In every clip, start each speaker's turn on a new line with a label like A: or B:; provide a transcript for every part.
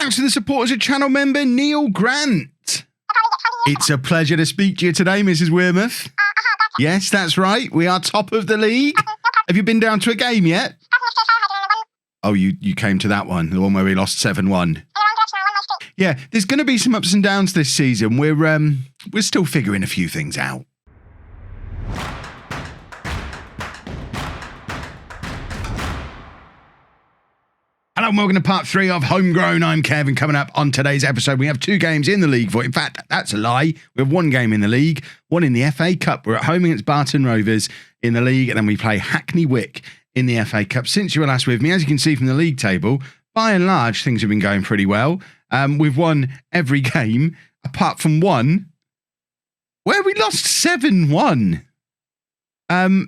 A: Thanks to the support as a channel member, Neil Grant. It's a pleasure to speak to you today, Mrs Wearmouth. Yes, that's right. We are top of the league. Have you been down to a game yet? Oh, you came to that one, the one where we lost 7-1. Yeah, there's going to be some ups and downs this season. We're still figuring a few things out. Hello and welcome to part 3 of Homegrown. I'm Kevin. Coming up on today's episode, we have 2 games in the league. In fact, that's a lie. We have 1 game in the league, 1 in the FA Cup. We're at home against Barton Rovers in the league, and then we play Hackney Wick in the FA Cup. Since you were last with me, as you can see from the league table, by and large, things have been going pretty well. We've won every game, apart from one, where we lost 7-1.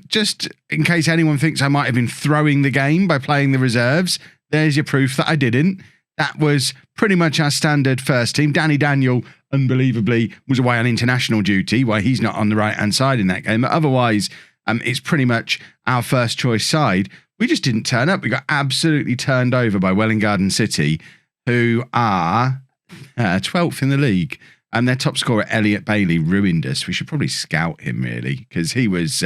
A: Just in case anyone thinks I might have been throwing the game by playing the reserves, there's your proof that I didn't. That was pretty much our standard first team. Danny Daniel, unbelievably, was away on international duty, why he's not on the right-hand side in that game. But otherwise, it's pretty much our first choice side. We just didn't turn up. We got absolutely turned over by Welwyn Garden City, who are 12th in the league. And their top scorer, Elliot Bailey, ruined us. We should probably scout him, really, because he was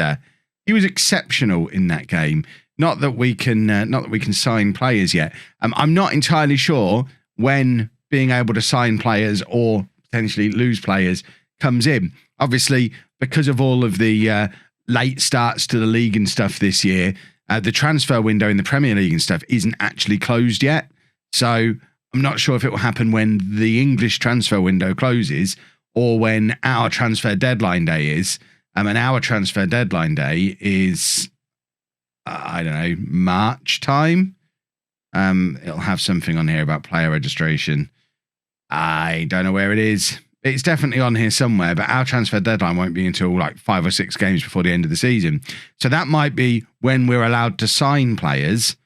A: exceptional in that game. Not that we can sign players yet. I'm not entirely sure when being able to sign players or potentially lose players comes in. Obviously, because of all of the late starts to the league and stuff this year, the transfer window in the Premier League and stuff isn't actually closed yet. So I'm not sure if it will happen when the English transfer window closes or when our transfer deadline day is. And our transfer deadline day is, I don't know, March time. It'll have something on here about player registration. I don't know where it is. It's definitely on here somewhere, but our transfer deadline won't be until like 5 or 6 games before the end of the season. So that might be when we're allowed to sign players.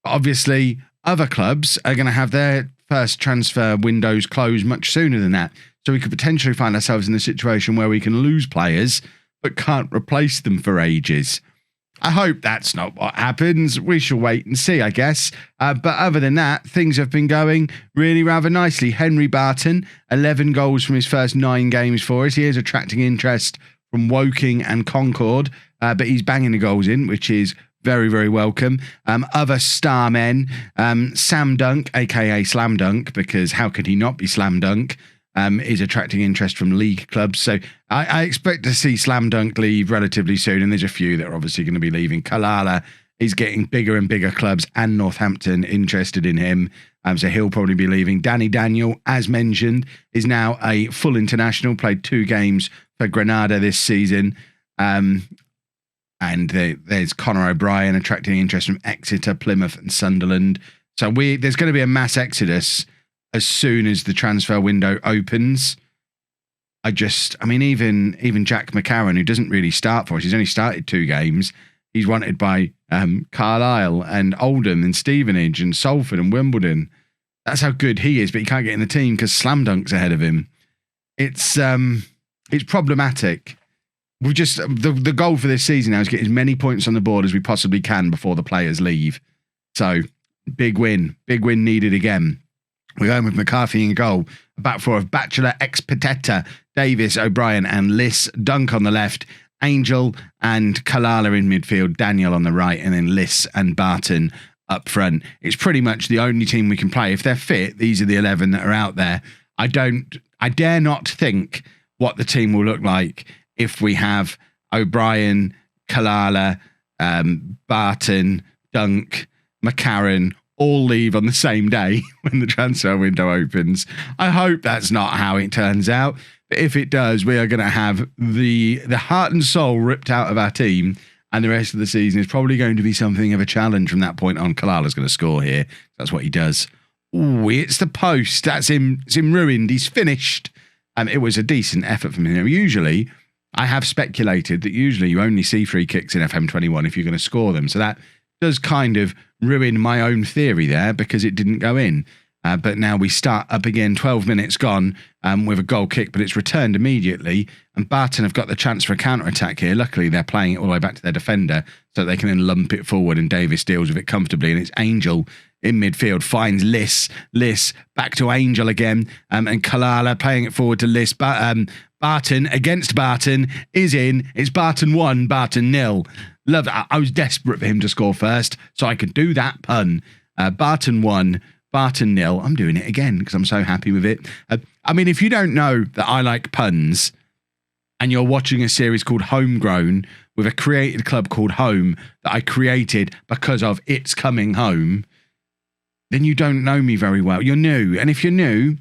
A: Obviously, other clubs are going to have their first transfer windows closed much sooner than that. So we could potentially find ourselves in a situation where we can lose players, but can't replace them for ages. I hope that's not what happens. We shall wait and see, I guess. But other than that, things have been going really rather nicely. Henry Barton, 11 goals from his first 9 games for us. He is attracting interest from Woking and Concord, but he's banging the goals in, which is very, very welcome. Other star men, Sam Dunk, a.k.a. Slam Dunk, because how could he not be Slam Dunk, is attracting interest from league clubs. So I expect to see Slam Dunk leave relatively soon, and there's a few that are obviously going to be leaving. Kalala is getting bigger and bigger clubs, and Northampton interested in him, so he'll probably be leaving. Danny Daniel, as mentioned, is now a full international, played 2 games for Granada this season. And there's Conor O'Brien attracting interest from Exeter, Plymouth and Sunderland. So there's going to be a mass exodus as soon as the transfer window opens. Even Jack McCarron, who doesn't really start for us, he's only started 2 games. He's wanted by Carlisle and Oldham and Stevenage and Salford and Wimbledon. That's how good he is, but he can't get in the team because Slam Dunk's ahead of him. It's problematic. We've just the goal for this season now is get as many points on the board as we possibly can before the players leave. So big win needed again. We're going with McCarthy in goal. A back four of Batchelor, Expeteta, Davis, O'Brien and Liss. Dunk on the left, Angel and Kalala in midfield, Daniel on the right, and then Liss and Barton up front. It's pretty much the only team we can play. If they're fit, these are the 11 that are out there. I dare not think what the team will look like if we have O'Brien, Kalala, Barton, Dunk, McCarron all leave on the same day when the transfer window opens. I hope that's not how it turns out. But if it does, we are going to have the heart and soul ripped out of our team, and the rest of the season is probably going to be something of a challenge from that point on. Kalala's going to score here. That's what he does. Ooh, it's the post. That's him. It's him ruined. He's finished. It was a decent effort from him. Usually, I have speculated that usually you only see free kicks in FM21 if you're going to score them. So that does kind of ruin my own theory there because it didn't go in. But now we start up again, 12 minutes gone with a goal kick, but it's returned immediately. And Barton have got the chance for a counter-attack here. Luckily, they're playing it all the way back to their defender so they can then lump it forward, and Davis deals with it comfortably. And it's Angel in midfield, finds Liss, back to Angel again, and Kalala playing it forward to Liss. Barton against Barton is in. It's Barton 1, Barton 0. Love that. I was desperate for him to score first so I could do that pun. Barton 1, Barton 0. I'm doing it again because I'm so happy with it. I mean, if you don't know that I like puns and you're watching a series called Homegrown with a created club called Home that I created because of It's Coming Home, then you don't know me very well. You're new. And if you're new,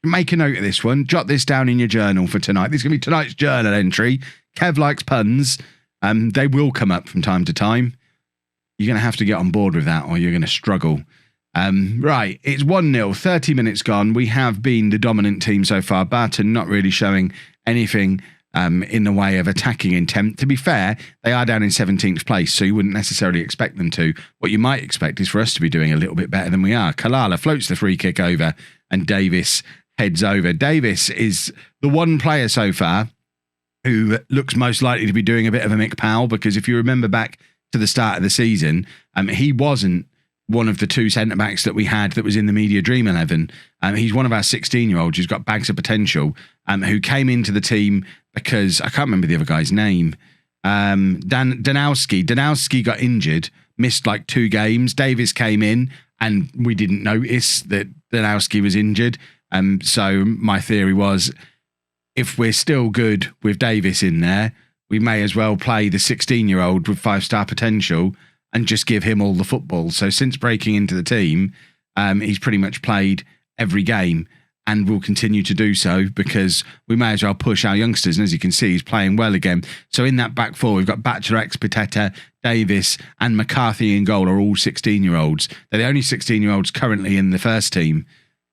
A: make a note of this one. Jot this down in your journal for tonight. This is going to be tonight's journal entry. Kev likes puns. They will come up from time to time. You're going to have to get on board with that or you're going to struggle. Right, it's 1-0, 30 minutes gone. We have been the dominant team so far. Barton not really showing anything in the way of attacking intent. To be fair, they are down in 17th place, so you wouldn't necessarily expect them to. What you might expect is for us to be doing a little bit better than we are. Kalala floats the free kick over and Davis heads over. Davis is the one player so far who looks most likely to be doing a bit of a Mick Powell, because if you remember back to the start of the season, he wasn't one of the two centre-backs that we had that was in the Media Dream 11. He's one of our 16-year-olds who's got bags of potential, who came into the team because, I can't remember the other guy's name, Danowski. Danowski got injured, missed like 2 games. Davis came in and we didn't notice that Danowski was injured. So my theory was, if we're still good with Davis in there, we may as well play the 16-year-old with 5-star potential and just give him all the football. So since breaking into the team, he's pretty much played every game and will continue to do so because we may as well push our youngsters. And as you can see, he's playing well again. So in that back four, we've got Batcher, Pitetta, Davis and McCarthy in goal are all 16-year-olds. They're the only 16-year-olds currently in the first team,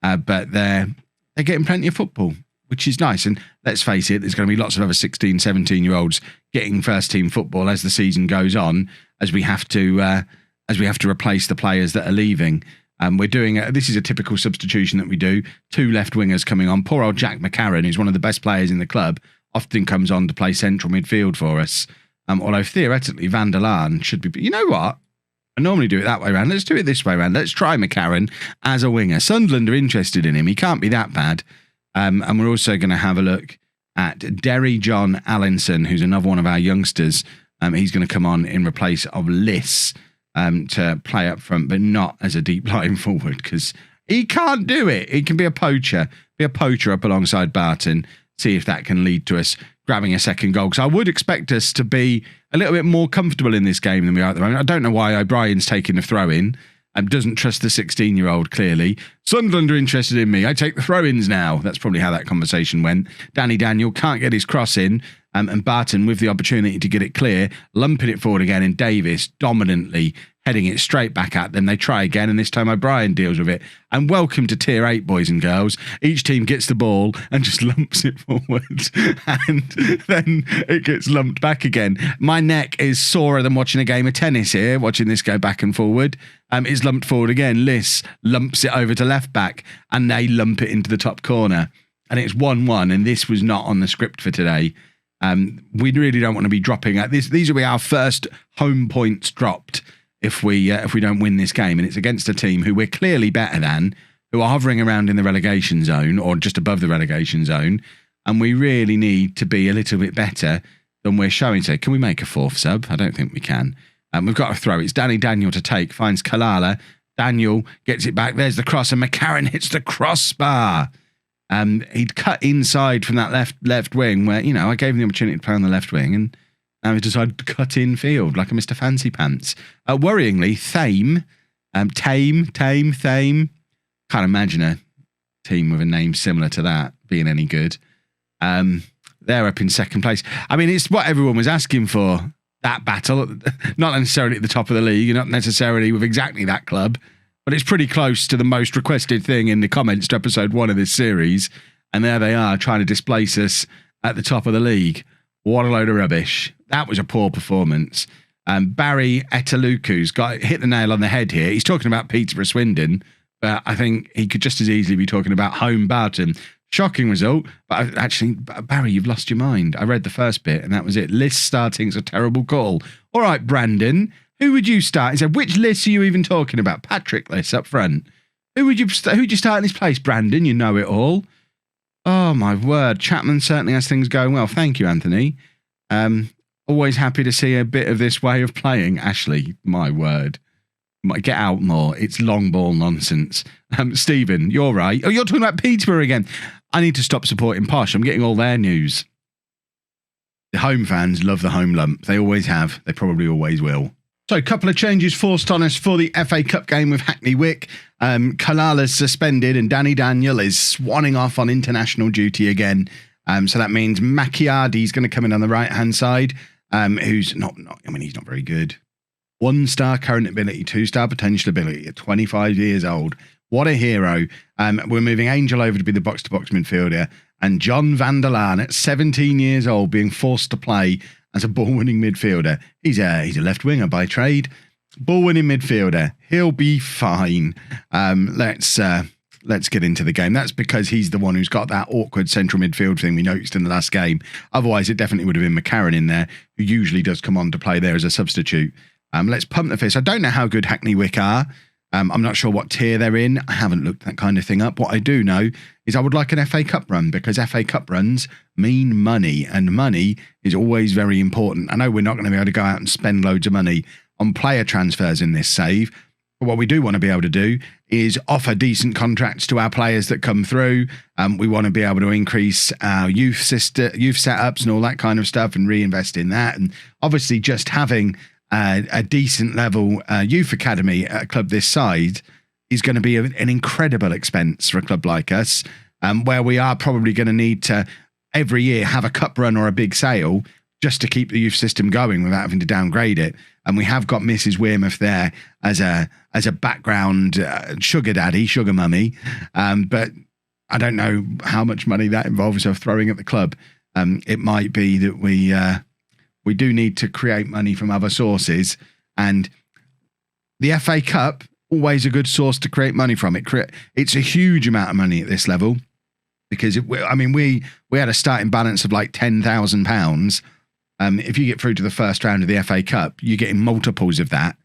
A: but they're getting plenty of football, which is nice. And let's face it, there's going to be lots of other 16, 17-year-olds getting first team football as the season goes on, as we have to replace the players that are leaving. We're doing this is a typical substitution that we do. 2 left wingers coming on. Poor old Jack McCarran, who's one of the best players in the club, often comes on to play central midfield for us. Although theoretically Van der Laan should be. You know what? I normally do it that way around. Let's do it this way around. Let's try McCarran as a winger. Sunderland are interested in him. He can't be that bad. And we're also going to have a look at Derry John Allinson, who's another one of our youngsters. He's going to come on in replace of Liss to play up front, but not as a deep line forward because he can't do it. He can be a poacher up alongside Barton, see if that can lead to us grabbing a second goal. Because I would expect us to be a little bit more comfortable in this game than we are at the moment. I don't know why O'Brien's taking the throw-in. Doesn't trust the 16-year-old, clearly. Sunderland are interested in me. I take the throw-ins now. That's probably how that conversation went. Danny Daniel can't get his cross in. And Barton, with the opportunity to get it clear, lumping it forward again, and Davis dominantly heading it straight back at them. They try again, and this time O'Brien deals with it. And welcome to Tier 8, boys and girls. Each team gets the ball and just lumps it forward, and then it gets lumped back again. My neck is sorer than watching a game of tennis here, watching this go back and forward. It's lumped forward again. Liss lumps it over to left back, and they lump it into the top corner. And it's 1-1, and this was not on the script for today. We really don't want to be dropping at this. These will be our first home points dropped if we don't win this game, and it's against a team who we're clearly better than, who are hovering around in the relegation zone or just above the relegation zone, and we really need to be a little bit better than we're showing today. Can we make a 4th sub? I don't think we can. We've got to throw. It's Danny Daniel to take, finds Kalala. Daniel gets it back. There's the cross, and McCarran hits the crossbar. He'd cut inside from that left wing where, I gave him the opportunity to play on the left wing, and now he decided to cut in field like a Mr. Fancy Pants. Worryingly, Tame. Can't imagine a team with a name similar to that being any good. They're up in second place. I mean, it's what everyone was asking for, that battle. Not necessarily at the top of the league, not necessarily with exactly that club, but it's pretty close to the most requested thing in the comments to episode 1 of this series. And there they are, trying to displace us at the top of the league. What a load of rubbish. That was a poor performance. Barry Etaluku's hit the nail on the head here. He's talking about Peterborough Swindon, But I think he could just as easily be talking about home Barton. Shocking result. But actually, Barry, you've lost your mind. I read the first bit and that was it. List starting's a terrible call. All right, Brandon, who would you start? He said, which list are you even talking about? Patrick list up front. Who'd you start in his place, Brandon? You know it all. Oh, my word. Chapman certainly has things going well. Thank you, Anthony. Always happy to see a bit of this way of playing. Ashley, my word. Get out more. It's long ball nonsense. Stephen, you're right. Oh, you're talking about Peterborough again. I need to stop supporting Posh. I'm getting all their news. The home fans love the home lump. They always have. They probably always will. So a couple of changes forced on us for the FA Cup game with Hackney Wick. Kalala's suspended and Danny Daniel is swanning off on international duty again. So that means Macchiardi's going to come in on the right-hand side, who's not, he's not very good. 1-star current ability, 2-star potential ability at 25 years old. What a hero. We're moving Angel over to be the box-to-box midfielder. And John van der Laan at 17 years old being forced to play as a ball-winning midfielder. He's a left winger by trade. Ball-winning midfielder. He'll be fine. Let's get into the game. That's because he's the one who's got that awkward central midfield thing we noticed in the last game. Otherwise, it definitely would have been McCarran in there, who usually does come on to play there as a substitute. Let's pump the fist. I don't know how good Hackney Wick are. I'm not sure what tier they're in. I haven't looked that kind of thing up. What I do know is I would like an FA Cup run, because FA Cup runs mean money, and money is always very important. I know we're not going to be able to go out and spend loads of money on player transfers in this save, but what we do want to be able to do is offer decent contracts to our players that come through. We want to be able to increase our youth setups and all that kind of stuff and reinvest in that. And obviously just having a decent level youth academy at a club this size is going to be an incredible expense for a club like us, where we are probably going to need to every year have a cup run or a big sale just to keep the youth system going without having to downgrade it. And we have got Mrs Wearmouth there as a background sugar daddy, sugar mummy, but I don't know how much money that involves of throwing at the club. It might be that we do need to create money from other sources, and the FA Cup, always a good source to create money from. It's a huge amount of money at this level, because we had a starting balance of like £10,000. If you get through to the first round of the FA Cup, you're getting multiples of that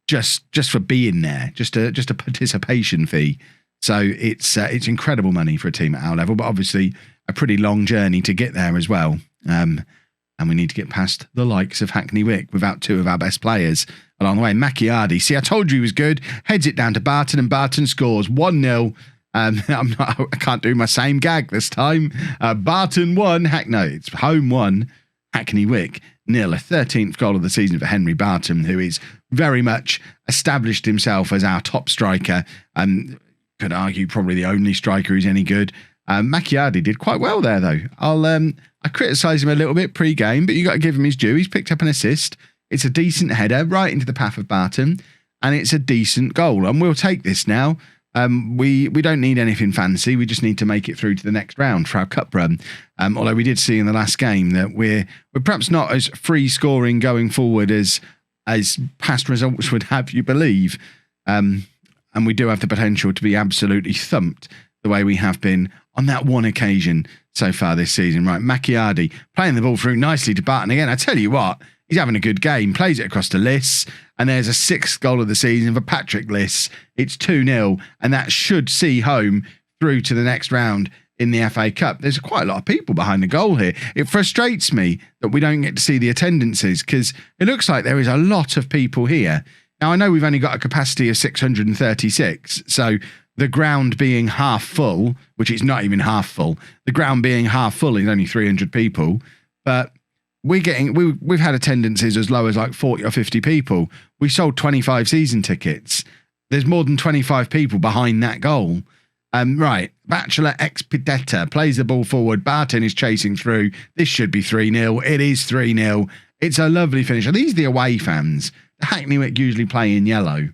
A: just for being there, just a participation fee. So it's incredible money for a team at our level, but obviously a pretty long journey to get there as well. And we need to get past the likes of Hackney Wick without two of our best players along the way. Macchiardi, see, I told you he was good. Heads it down to Barton, and Barton scores 1-0. I can't do my same gag this time. Barton 1, it's home 1, Hackney Wick 0. A 13th goal of the season for Henry Barton, who is very much established himself as our top striker. Could argue probably the only striker who's any good. Macchiardi did quite well there, though. I criticised him a little bit pre-game, but you got to give him his due. He's picked up an assist. It's a decent header right into the path of Barton, and it's a decent goal. And we'll take this now. We don't need anything fancy. We just need to make it through to the next round for our cup run. Although we did see in the last game that we're perhaps not as free scoring going forward as past results would have you believe. And we do have the potential to be absolutely thumped the way we have been on that one occasion so far this season. Right, Macchiardi playing the ball through nicely to Barton again. I tell you what, he's having a good game. Plays it across to Liss, and there's a 6th goal of the season for Patrick Liss. It's 2-0, and that should see home through to the next round in the FA Cup. There's quite a lot of people behind the goal here. It frustrates me that we don't get to see the attendances, because it looks like there is a lot of people here. Now, I know we've only got a capacity of 636, so the ground being half full, which is not even half full, the ground being half full is only 300 people, but we've had attendances as low as like 40 or 50 people. We sold 25 season tickets. There's more than 25 people behind that goal. Right, Bachelor Expedetta plays the ball forward. Barton is chasing through. This should be 3-0. It is 3-0. It's a lovely finish. Are these the away fans? The Hackney Wick usually play in yellow.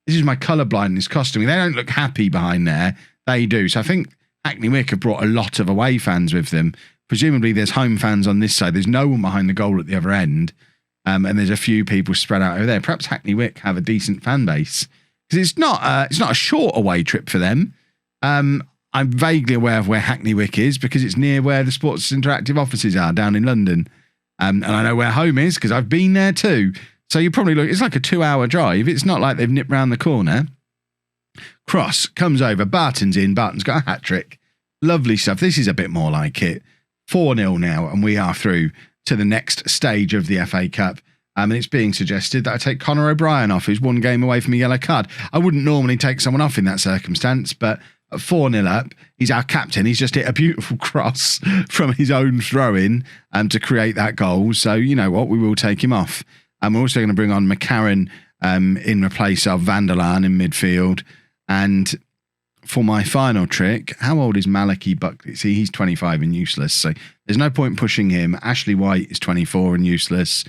A: This is my colour blindness costuming. They don't look happy behind there. They do. So I think Hackney Wick have brought a lot of away fans with them. Presumably there's home fans on this side. There's no one behind the goal at the other end. And there's a few people spread out over there. Perhaps Hackney Wick have a decent fan base. because it's not a short away trip for them. I'm vaguely aware of where Hackney Wick is because it's near where the Sports Interactive offices are down in London. And I know where home is because I've been there too. So you probably look, it's like a 2-hour drive. It's not like they've nipped round the corner. Cross comes over. Barton's in. Barton's got a hat-trick. Lovely stuff. This is a bit more like it. 4-0 now, and we are through to the next stage of the FA Cup. And it's being suggested that I take Conor O'Brien off, who's one game away from a yellow card. I wouldn't normally take someone off in that circumstance, but at 4-0 up, he's our captain. He's just hit a beautiful cross from his own throw-in to create that goal. So, you know what? We will take him off. And we're also going to bring on McCarran in place of Van der Laan in midfield. And for my final trick, how old is Malachi Buckley? See, he's 25 and useless, so there's no point pushing him. Ashley White is 24 and useless.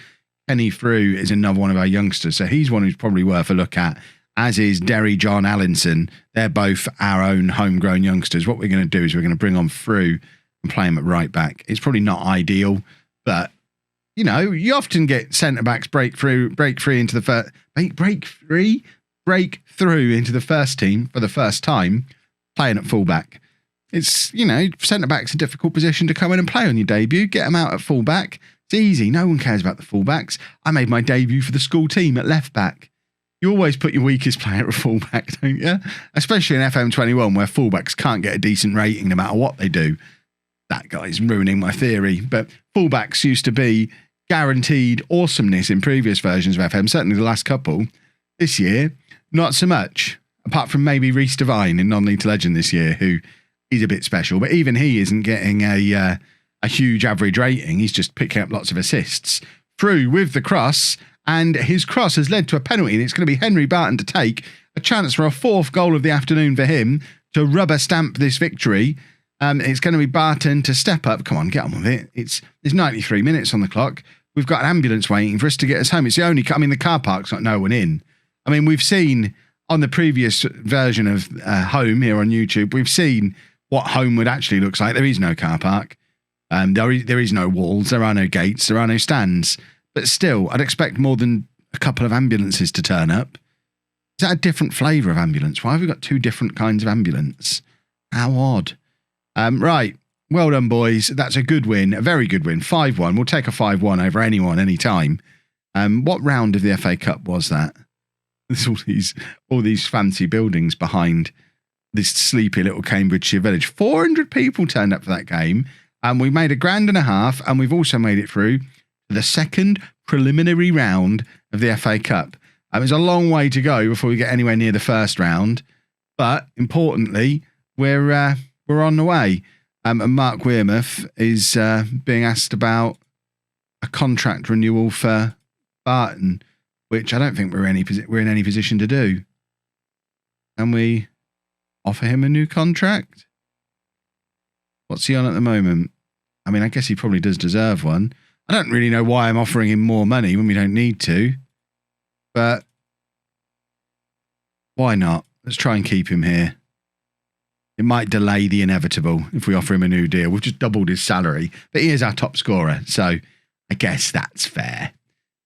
A: Kenny Frew is another one of our youngsters, so he's one who's probably worth a look at, as is Derry John Allinson. They're both our own homegrown youngsters. What we're going to do is we're going to bring on Frew and play him at right back. It's probably not ideal, but you know, you often get centre-backs break through into the first break through into the first team for the first time playing at fullback. It's, you know, centre-back's a difficult position to come in and play on your debut. Get them out at fullback. It's easy. No one cares about the fullbacks. I made my debut for the school team at left back. You always put your weakest player at fullback, don't you? Especially in FM21 where fullbacks can't get a decent rating no matter what they do. That guy's ruining my theory. But fullbacks used to be guaranteed awesomeness in previous versions of FM, certainly the last couple. This year, not so much, apart from maybe Reece Devine in Non-League to Legend this year, who is a bit special, but even he isn't getting a huge average rating. He's just picking up lots of assists. Through with the cross, and his cross has led to a penalty, and it's going to be Henry Barton to take a chance for a 4th goal of the afternoon for him to rubber stamp this victory. It's going to be Barton to step up. Come on, get on with it. There's 93 minutes on the clock. We've got an ambulance waiting for us to get us home. It's the only, the car park's got no one in. I mean, we've seen on the previous version of Home here on YouTube, we've seen what Homewood actually looks like. There is no car park. There is no walls. There are no gates. There are no stands. But still, I'd expect more than a couple of ambulances to turn up. Is that a different flavour of ambulance? Why have we got 2 different kinds of ambulance? How odd. Right. Well done, boys. That's a good win. A very good win. 5-1. We'll take a 5-1 over anyone, anytime. What round of the FA Cup was that? There's all these fancy buildings behind this sleepy little Cambridgeshire village. 400 people turned up for that game. And we made £1,500. And we've also made it through the second preliminary round of the FA Cup. There's a long way to go before we get anywhere near the first round. But importantly, we're on the way. And Mark Wearmouth is being asked about a contract renewal for Barton, which I don't think we're in any position to do. Can we offer him a new contract? What's he on at the moment? I mean, I guess he probably does deserve one. I don't really know why I'm offering him more money when we don't need to, but why not? Let's try and keep him here. It might delay the inevitable if we offer him a new deal. We've just doubled his salary, but he is our top scorer, so I guess that's fair.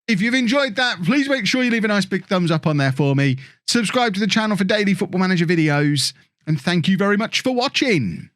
A: If you've enjoyed that, please make sure you leave a nice big thumbs up on there for me. Subscribe to the channel for daily Football Manager videos, and thank you very much for watching.